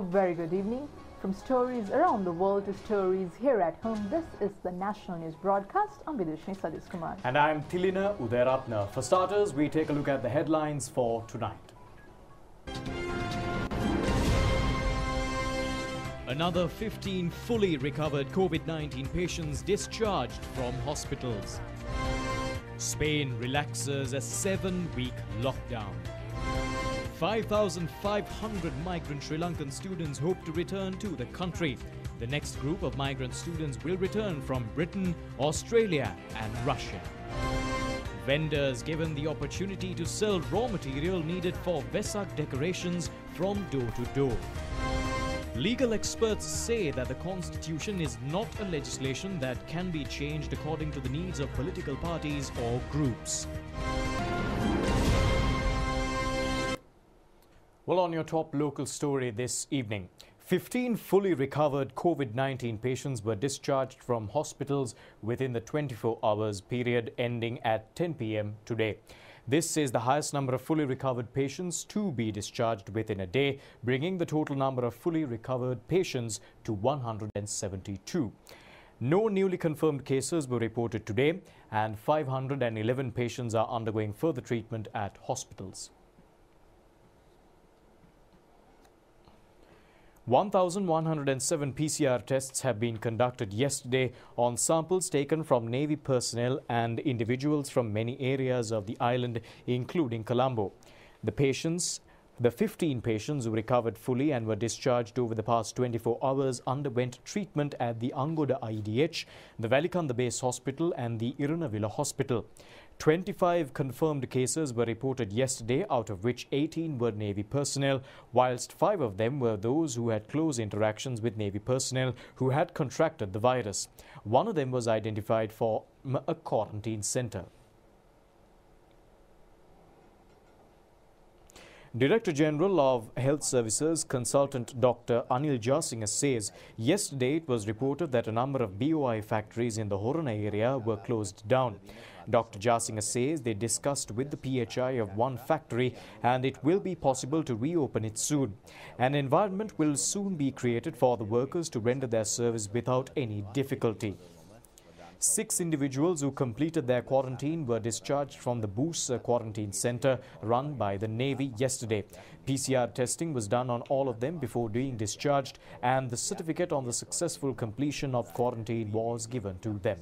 very good evening. From stories around the world to stories here at home, this is the National News Broadcast. I'm Vidushni Sadis Kumar. And I'm Tilina Udayaratna. For starters, we take a look at the headlines for tonight. Another 15 fully recovered COVID-19 patients discharged from hospitals. Spain relaxes a 7-week lockdown. 5,500 migrant Sri Lankan students hope to return to the country. The next group of migrant students will return from Britain, Australia and Russia. Vendors given the opportunity to sell raw material needed for Vesak decorations from door to door. Legal experts say that the constitution is not a legislation that can be changed according to the needs of political parties or groups. Well, on your top local story this evening, 15 fully recovered COVID-19 patients were discharged from hospitals within the 24 hours period ending at 10 p.m. today. This is the highest number of fully recovered patients to be discharged within a day, bringing the total number of fully recovered patients to 172. No newly confirmed cases were reported today, and 511 patients are undergoing further treatment at hospitals. 1,107 PCR tests have been conducted yesterday on samples taken from Navy personnel and individuals from many areas of the island, including Colombo. The 15 patients who recovered fully and were discharged over the past 24 hours underwent treatment at the Angoda IDH, the Valikanda Base Hospital and the Irunavilla Hospital. 25 confirmed cases were reported yesterday, out of which 18 were Navy personnel, whilst 5 of them were those who had close interactions with Navy personnel who had contracted the virus. One of them was identified for a quarantine centre. Director General of Health Services Consultant Dr. Anil Jasinga says yesterday it was reported that a number of BOI factories in the Horana area were closed down. Dr. Jasinga says they discussed with the PHI of one factory and it will be possible to reopen it soon. An environment will soon be created for the workers to render their service without any difficulty. 6 individuals who completed their quarantine were discharged from the Boosa quarantine centre run by the Navy yesterday. PCR testing was done on all of them before being discharged, and the certificate on the successful completion of quarantine was given to them.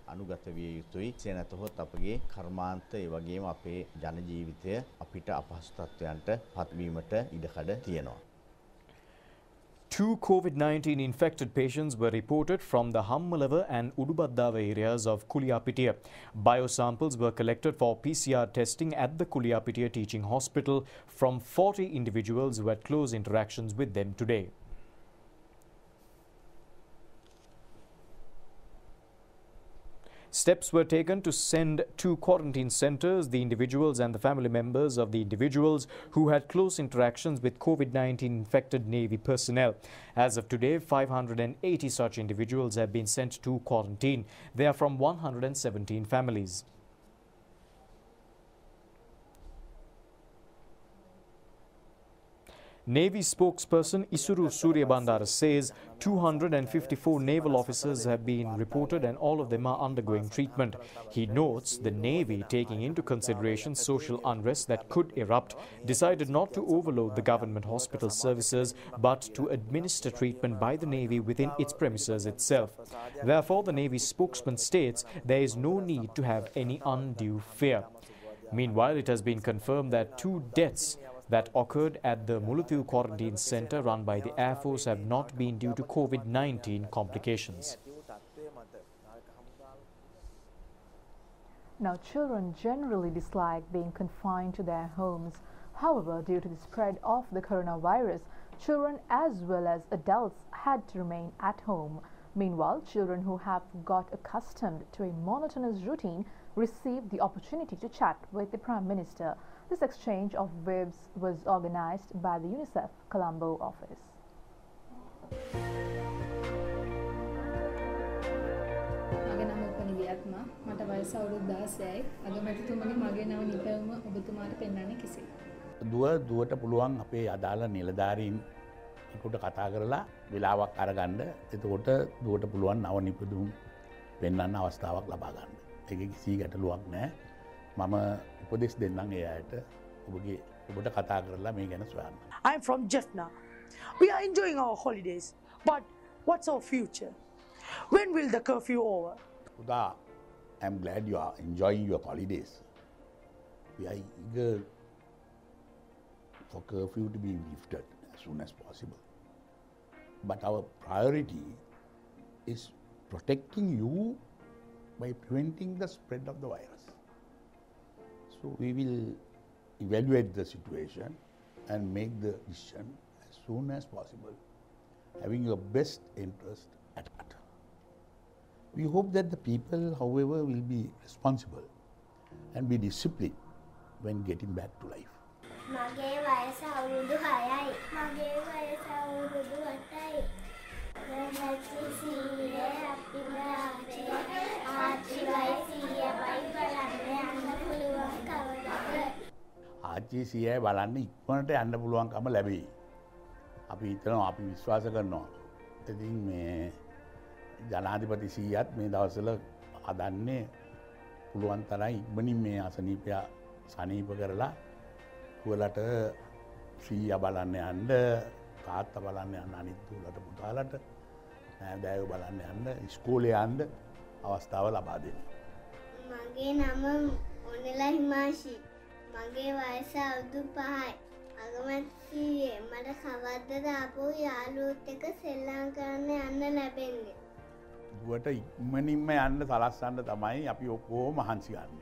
අනුගත විය යුතුයි. එසේ නැතහොත් අපගේ කර්මාන්ත ඒ වගේම අපේ ජන ජීවිතය අපිට අපහසු තත්ත්වයන්ට පත්වීමට ඉඩකඩ තියෙනවා. 2 COVID-19 infected patients were reported from the Hammalava and Udubadava areas of Kuliyapitiya. Biosamples were collected for PCR testing at the Kuliyapitiya Teaching Hospital from 40 individuals who had close interactions with them today. Steps were taken to send to quarantine centres the individuals and the family members of the individuals who had close interactions with COVID-19 infected Navy personnel. As of today, 580 such individuals have been sent to quarantine. They are from 117 families. Navy spokesperson Isuru Suryabandara says 254 naval officers have been reported and all of them are undergoing treatment. He notes the Navy, taking into consideration social unrest that could erupt, decided not to overload the government hospital services but to administer treatment by the Navy within its premises itself. Therefore, the Navy spokesman states there is no need to have any undue fear. Meanwhile, it has been confirmed that 2 deaths that occurred at the Muluthu Quarantine Centre run by the Air Force have not been due to COVID-19 complications. Now, children generally dislike being confined to their homes. However, due to the spread of the coronavirus, children as well as adults had to remain at home. Meanwhile, children who have got accustomed to a monotonous routine received the opportunity to chat with the Prime Minister. This exchange of webs was organized by the UNICEF Colombo office. මගේ නම උපනිවියත්මා මට වයස අවුරුදු 16යි. අගමැතිතුමනි මගේ නම නිපැවුම ඔබතුමාට පෙන්වන්නේ කෙසේ? දුවට පුළුවන් අපේ අදාළ නිලධාරීන් එකට කතා කරලා වෙලාවක් අරගන්න. එතකොට දුවට පුළුවන් නව නිපදවුම් පෙන්වන්න අවස්ථාවක් ලබා ගන්න. ඒක කිසි ගැටලුවක් නැහැ. මම උපදෙස් දෙන්නම් ඒ අයට ඔබට කතා කරලා මේ ගැන සොයන්න. I'm from Jaffna. We are enjoying our holidays. But what's our future? When will the curfew over? Uda, I'm glad you are enjoying your holidays. We are eager for curfew to be lifted as soon as possible. But our priority is protecting you by preventing the spread of the virus. So we will evaluate the situation and make the decision as soon as possible, having your best interest at heart. We hope that the people, however, will be responsible and be disciplined when getting back to life. මගේ වයස අවුරුදු 6යි. මගේ වයස අවුරුදු 8යි. රජී සීයේ අපිට අපේ ආච්චිවයි සීයවයි බලන්න යන්න පුළුවන් කවදාද? ආච්චි සීයයි බලන්න ඉක්මනට යන්න පුළුවන්කම ලැබෙයි. අපි හිතනවා අපි විශ්වාස කරනවා. ඉතින් මේ ජනාධිපති සීයත් මේ දවස්වල හදන්නේ පුළුවන් තරම් ඉක්මනින් මේ අසනීපය සනීප කරලා උවලට සීයා බලන්න යන්න, තාත්තා බලන්න යන්න, අනිත් උවලට පුතාලට නෑදෑයෝ බලන්න යන්න, ඉස්කෝලේ යන්න අවස්ථාව ලබා දෙන්න. මගේ නම ඔනෙලා හිමාෂි. මගේ වයස අවුරුදු 5යි. අගමැති මට කවද්දද ආපහු යාළුවොත් එක්ක සෙල්ලම් කරන්න යන්න ලැබෙන්නේ. දුවට ඉක්මනින්ම යන්න සලස්සන්න තමයි අපි ඔක්කොම මහන්සි ගන්න.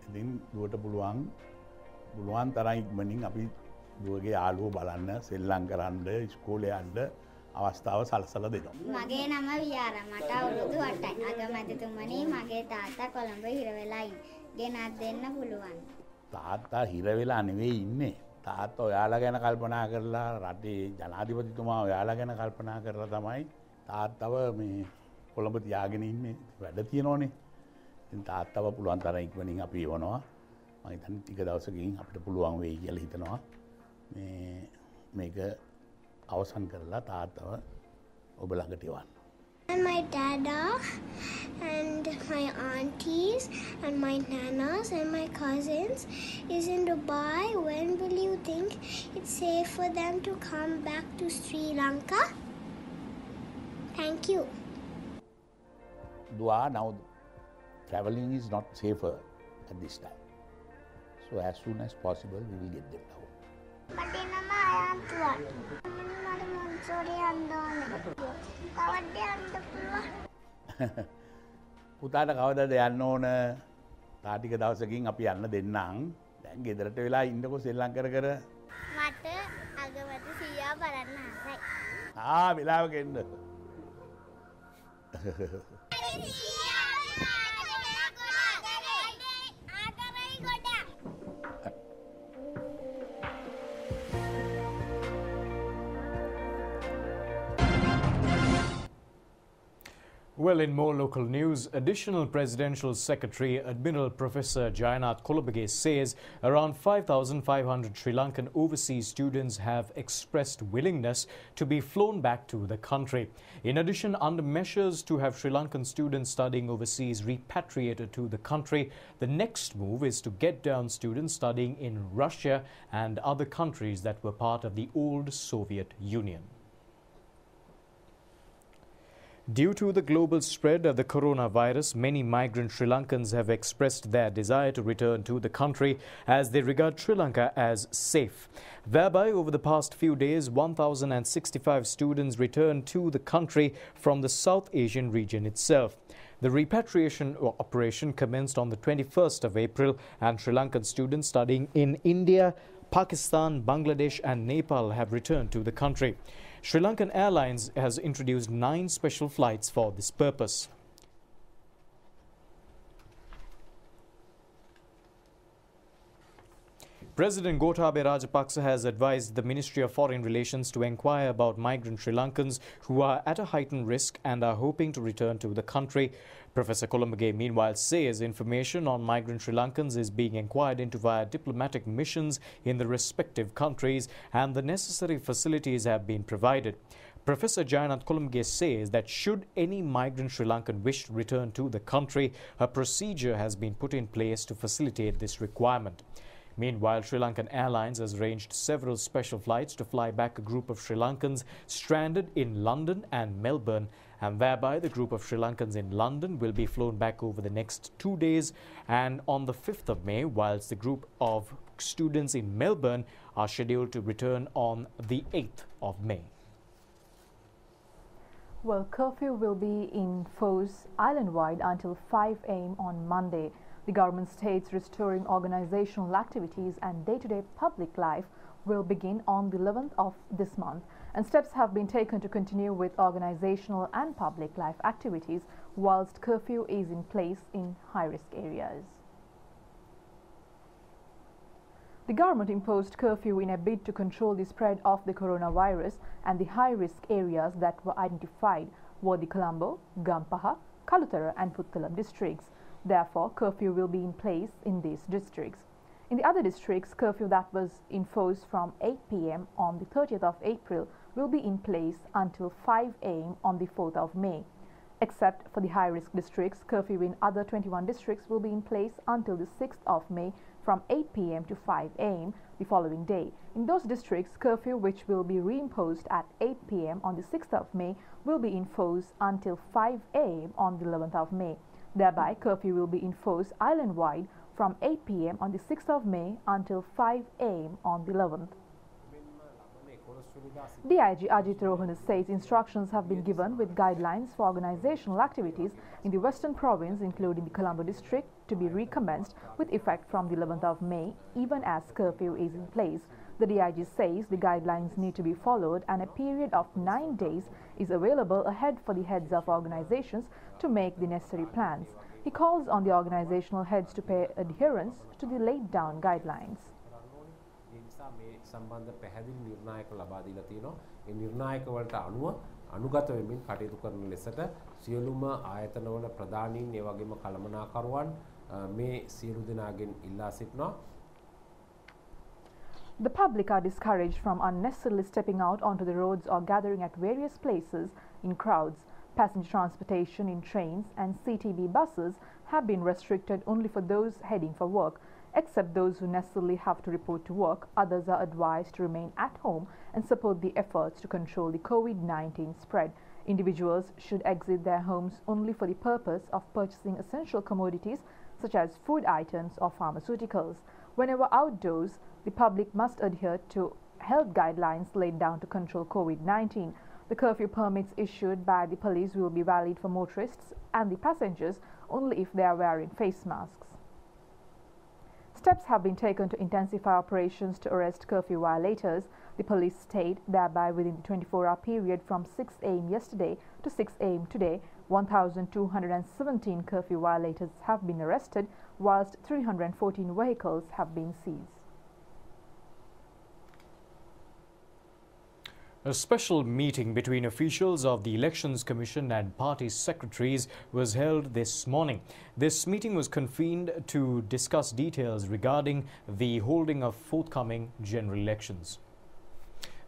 ඉතින් දුවට පුළුවන් තරම් ඉක්මනින් අපි දුවගේ යාළුවෝ බලන්න, සෙල්ලම් කරන්න, ඉස්කෝලේ යන්න අවස්ථාව සලසලා දෙනවා. මගේ නම වියාරා. මට අවුරුදු 8යි. අගමැතිතුමනි මගේ තාත්තා කොළඹ හිර වෙලා ඉන්නේ. ගෙනත් දෙන්න පුළුවන්. තාත්තා හිර වෙලා නෙවෙයි ඉන්නේ. තාත්තා ඔයාලා ගැන කල්පනා කරලා රටේ ජනාධිපතිතුමා ඔයාලා ගැන කල්පනා කරලා තමයි තාත්තව මේ කොළඹ තියාගෙන ඉන්නේ. වැඩ තියෙනවනේ. ඉතින් තාත්තව පුළුවන් තරම් ඉක්මනින් අපි යවනවා. මම හිතන්නේ ටික දවසකින් අපිට පුළුවන් වෙයි කියලා හිතනවා. මේක අවසන් කරලා තාත්තව ඔබ ළඟට යවන්න. And my dada and my aunties and my nanas and my cousins is in Dubai. When will you think it's safe for them to come back to Sri Lanka? Thank you. Dua, now traveling is not safer at this time. So as soon as possible we will get them down. මගේ නම අයන්තුවන්. මට මොන්සෝරි යන්න ඕනේ. කවද්ද යන්න පුළුවන්? පුතාට කවදද යන්න ඕන? තාටික දවසකින් අපි යන්න දෙන්නම්. දැන් ගෙදරට වෙලා ඉන්නකො සෙල්ලම් කර කර. මට අගමැති සීයා බලන්න ආසයි. වෙලාවක එන්න. Well, in more local news, Additional Presidential Secretary Admiral Professor Jayanath Kolobage says around 5,500 Sri Lankan overseas students have expressed willingness to be flown back to the country. In addition, under measures to have Sri Lankan students studying overseas repatriated to the country, the next move is to get down students studying in Russia and other countries that were part of the old Soviet Union. Due to the global spread of the coronavirus, many migrant Sri Lankans have expressed their desire to return to the country as they regard Sri Lanka as safe. Thereby, over the past few days, 1,065 students returned to the country from the South Asian region itself. The repatriation operation commenced on the 21st of April, and Sri Lankan students studying in India, Pakistan, Bangladesh and Nepal have returned to the country. Sri Lankan Airlines has introduced 9 special flights for this purpose. President Gotabaya Rajapaksa has advised the Ministry of Foreign Relations to inquire about migrant Sri Lankans who are at a heightened risk and are hoping to return to the country. Professor Columbage meanwhile says information on migrant Sri Lankans is being inquired into via diplomatic missions in the respective countries and the necessary facilities have been provided. Professor Jayanath Columbage says that should any migrant Sri Lankan wish to return to the country, a procedure has been put in place to facilitate this requirement. Meanwhile, Sri Lankan Airlines has arranged several special flights to fly back a group of Sri Lankans stranded in London and Melbourne, and thereby the group of Sri Lankans in London will be flown back over the next 2 days and on the 5th of May, whilst the group of students in Melbourne are scheduled to return on the 8th of May. Well, curfew will be in force island-wide until 5 a.m. on Monday. The government states restoring organizational activities and day-to-day public life will begin on the 11th of this month, and steps have been taken to continue with organizational and public life activities whilst curfew is in place in high-risk areas. The government imposed curfew in a bid to control the spread of the coronavirus, and the high-risk areas that were identified were the Colombo, Gampaha, Kalutara and Puttalam districts. Therefore, curfew will be in place in these districts. In the other districts, curfew that was in force from 8 p.m. on the 30th of April will be in place until 5 a.m. on the 4th of May. Except for the high-risk districts, curfew in other 21 districts will be in place until the 6th of May from 8 p.m. to 5 a.m. the following day. In those districts, curfew which will be reimposed at 8 p.m. on the 6th of May will be in force until 5 a.m. on the 11th of May. Thereby, curfew will be in force island-wide from 8 p.m. on the 6th of May until 5 a.m. on the 11th. DIG Ajit Rohana says instructions have been given with guidelines for organizational activities in the Western Province, including the Colombo district, to be recommenced with effect from the 11th of May, even as curfew is in place. The DIG says the guidelines need to be followed and a period of 9 days is available ahead for the heads of organizations to make the necessary plans. He calls on the organizational heads to pay adherence to the laid down guidelines. සම්බන්ධ පැහැදිලි නිර්ණායක ලබා දීලා තියෙනවා. ඒ නිර්ණායක වලට අනුගත වෙමින් කටයුතු කරන ලෙසට සියලුම ආයතනවල ප්‍රධානීන් ඒ වගේම කළමනාකරුවන් මේ සියලු දෙනාගෙන් ඉල්ලා සිටිනවා. The public are discouraged from unnecessarily stepping out onto the roads or gathering at various places in crowds. Passenger transportation in trains and CTB buses have been restricted only for those heading for work. Except those who necessarily have to report to work, others are advised to remain at home and support the efforts to control the COVID-19 spread. Individuals should exit their homes only for the purpose of purchasing essential commodities such as food items or pharmaceuticals. Whenever outdoors, the public must adhere to health guidelines laid down to control COVID-19. The curfew permits issued by the police will be valid for motorists and the passengers only if they are wearing face masks. Steps have been taken to intensify operations to arrest curfew violators. The police state thereby within the 24-hour period from 6 a.m. yesterday to 6 a.m. today, 1,217 curfew violators have been arrested, whilst 314 vehicles have been seized. A special meeting between officials of the Elections Commission and party secretaries was held this morning. This meeting was convened to discuss details regarding the holding of forthcoming general elections.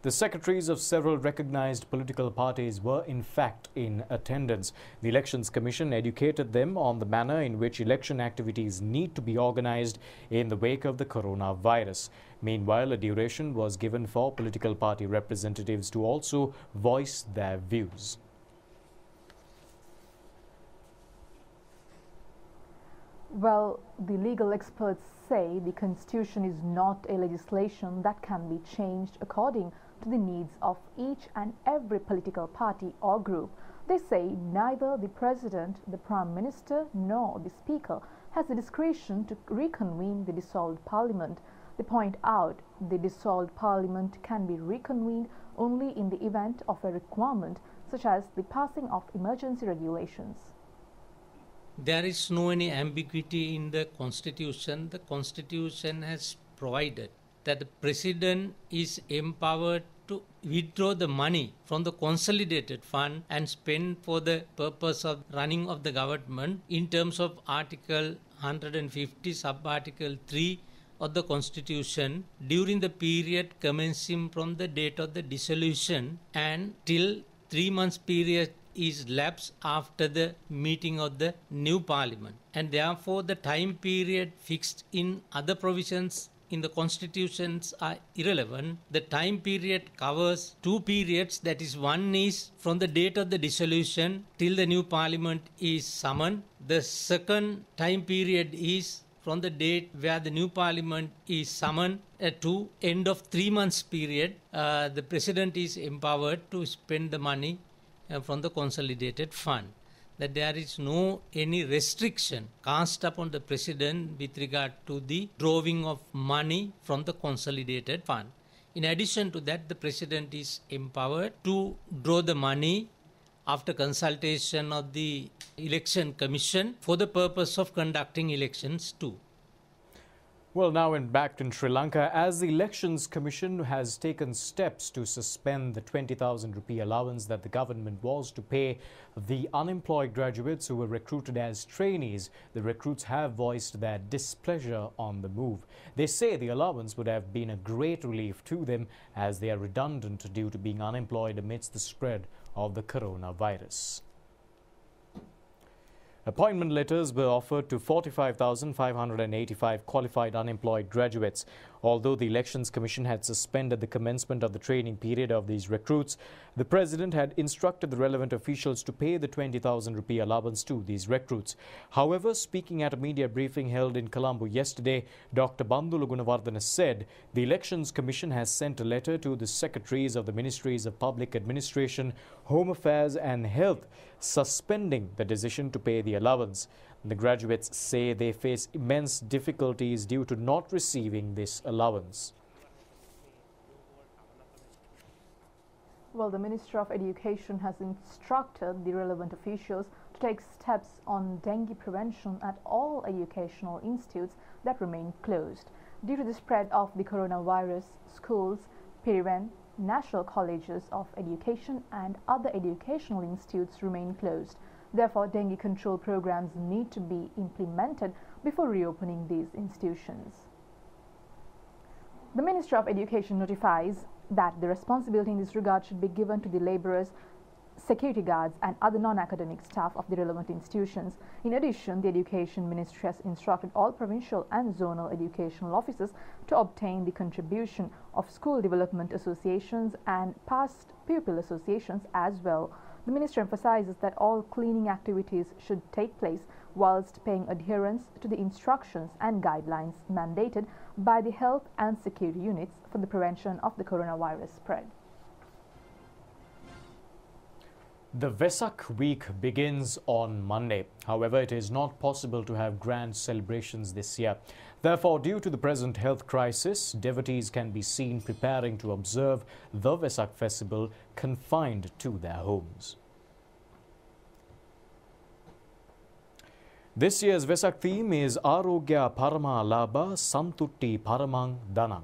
The secretaries of several recognized political parties were in fact in attendance. The Elections Commission educated them on the manner in which election activities need to be organized in the wake of the coronavirus. Meanwhile, a duration was given for political party representatives to also voice their views. Well, the legal experts say the Constitution is not a legislation that can be changed according to the needs of each and every political party or group. They say neither the President, the Prime Minister nor the Speaker has the discretion to reconvene the dissolved Parliament. They point out the dissolved Parliament can be reconvened only in the event of a requirement such as the passing of emergency regulations. There is no any ambiguity in the Constitution. The Constitution has provided that the president is empowered to withdraw the money from the consolidated fund and spend for the purpose of running of the government in terms of Article 150 sub-article 3 of the Constitution during the period commencing from the date of the dissolution and till 3 months period is lapsed after the meeting of the new parliament, and therefore the time period fixed in other provisions in the constitutions are irrelevant. The time period covers two periods, that is, one is from the date of the dissolution till the new parliament is summoned. The second time period is from the date where the new parliament is summoned to end of 3 months period. The president is empowered to spend the money from the consolidated fund, that there is no any restriction cast upon the president with regard to the drawing of money from the consolidated fund. In addition to that, the president is empowered to draw the money after consultation of the election commission for the purpose of conducting elections too. Well, now back in Sri Lanka, as the Elections Commission has taken steps to suspend the 20,000 rupee allowance that the government was to pay the unemployed graduates who were recruited as trainees, the recruits have voiced their displeasure on the move. They say the allowance would have been a great relief to them as they are redundant due to being unemployed amidst the spread of the coronavirus. Appointment letters were offered to 45,585 qualified unemployed graduates. Although the Elections Commission had suspended the commencement of the training period of these recruits, the President had instructed the relevant officials to pay the 20,000 rupee allowance to these recruits. However, speaking at a media briefing held in Colombo yesterday, Dr. Bandula Gunawardena said the Elections Commission has sent a letter to the secretaries of the Ministries of Public Administration, Home Affairs and Health, suspending the decision to pay the allowance. The graduates say they face immense difficulties due to not receiving this allowance. Well, the Minister of Education has instructed the relevant officials to take steps on dengue prevention at all educational institutes that remain closed. Due to the spread of the coronavirus, schools, Pirivan, national colleges of education and other educational institutes remain closed. Therefore, dengue control programs need to be implemented before reopening these institutions. The Ministry of Education notifies that the responsibility in this regard should be given to the labourers, security guards and other non-academic staff of the relevant institutions. In addition, the Education Ministry has instructed all provincial and zonal educational officers to obtain the contribution of school development associations and past pupil associations as well. The Ministry emphasizes that all cleaning activities should take place whilst paying adherence to the instructions and guidelines mandated by the health and security units for the prevention of the coronavirus spread. The Vesak week begins on Monday. However, it is not possible to have grand celebrations this year. Therefore, due to the present health crisis, devotees can be seen preparing to observe the Vesak festival confined to their homes. This year's Vesak theme is Arogya Parama Labha Santutti Paramang Danang,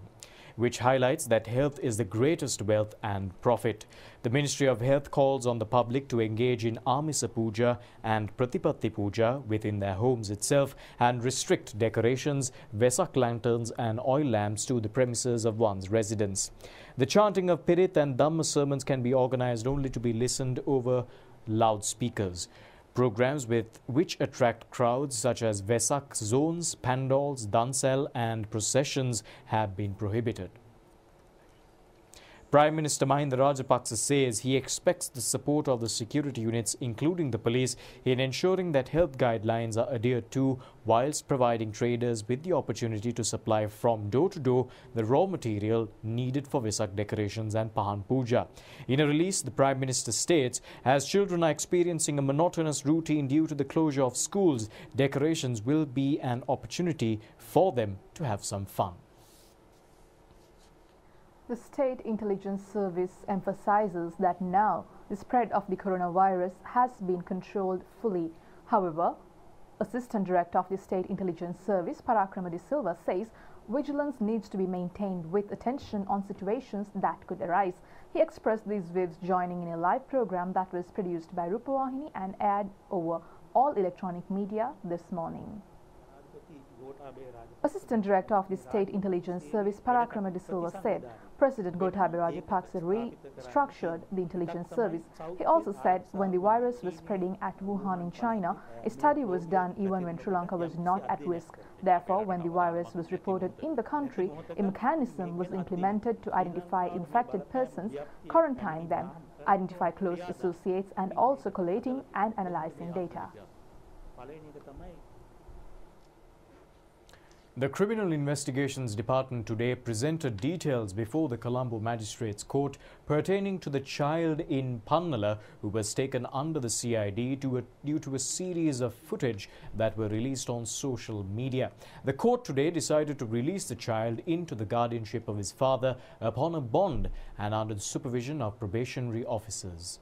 which highlights that health is the greatest wealth and profit. The Ministry of Health calls on the public to engage in Amisa Puja and Pratipatti Puja within their homes itself and restrict decorations, Vesak lanterns and oil lamps to the premises of one's residence. The chanting of Pirit and Dhamma sermons can be organized only to be listened over loudspeakers. Programs which attract crowds such as Vesak zones, pandals, dansel and processions have been prohibited. Prime Minister Mahinda Rajapaksa says he expects the support of the security units, including the police, in ensuring that health guidelines are adhered to, whilst providing traders with the opportunity to supply from door to door the raw material needed for Vesak decorations and Pahan Puja. In a release, the Prime Minister states, as children are experiencing a monotonous routine due to the closure of schools, decorations will be an opportunity for them to have some fun. The State Intelligence Service emphasizes that now the spread of the coronavirus has been controlled fully. However, Assistant Director of the State Intelligence Service, Parakrama De Silva, says vigilance needs to be maintained with attention on situations that could arise. He expressed these views joining in a live program that was produced by Rupavahini and aired over all electronic media this morning. Assistant Director of the State Intelligence Service, Parakrama De Silva, said President Gotabaya Rajapaksa restructured the intelligence service. He also said when the virus was spreading at Wuhan in China, a study was done even when Sri Lanka was not at risk. Therefore, when the virus was reported in the country, a mechanism was implemented to identify infected persons, quarantine them, identify close associates, and also collating and analyzing data. The Criminal Investigations Department today presented details before the Colombo Magistrates Court pertaining to the child in Pannala who was taken under the CID due to a series of footage that were released on social media. The court today decided to release the child into the guardianship of his father upon a bond and under the supervision of probationary officers.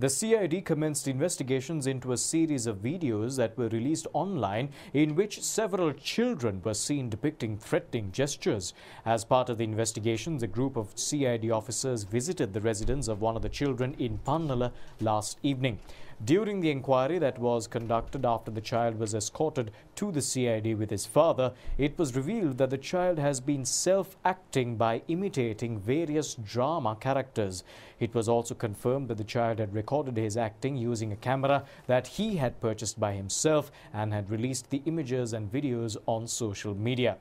The CID commenced investigations into a series of videos that were released online in which several children were seen depicting threatening gestures. As part of the investigations, a group of CID officers visited the residence of one of the children in Pannala last evening. During the inquiry that was conducted after the child was escorted to the CID with his father, it was revealed that the child has been self-acting by imitating various drama characters. It was also confirmed that the child had recorded his acting using a camera that he had purchased by himself and had released the images and videos on social media.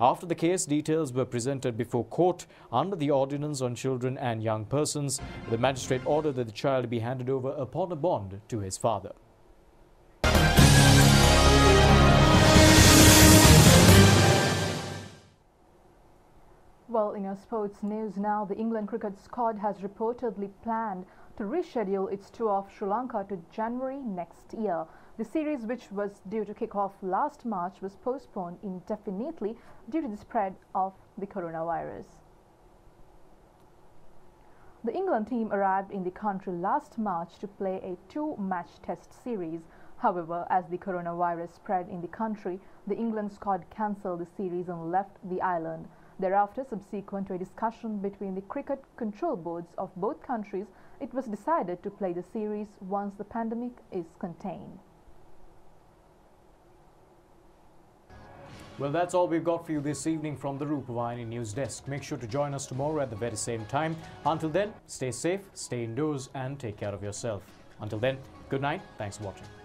After the case details were presented before court under the Ordinance on Children and Young Persons, the magistrate ordered that the child be handed over upon a bond to his father. Well, in our sports news now, the England cricket squad has reportedly planned to reschedule its tour of Sri Lanka to January next year. The series, which was due to kick off last March, was postponed indefinitely due to the spread of the coronavirus. The England team arrived in the country last March to play a two-match test series. However, as the coronavirus spread in the country, the England squad cancelled the series and left the island. Thereafter, subsequent to a discussion between the cricket control boards of both countries, it was decided to play the series once the pandemic is contained. Well, that's all we've got for you this evening from the Rupavahini News Desk. Make sure to join us tomorrow at the very same time. Until then, stay safe, stay indoors and take care of yourself. Until then, good night. Thanks for watching.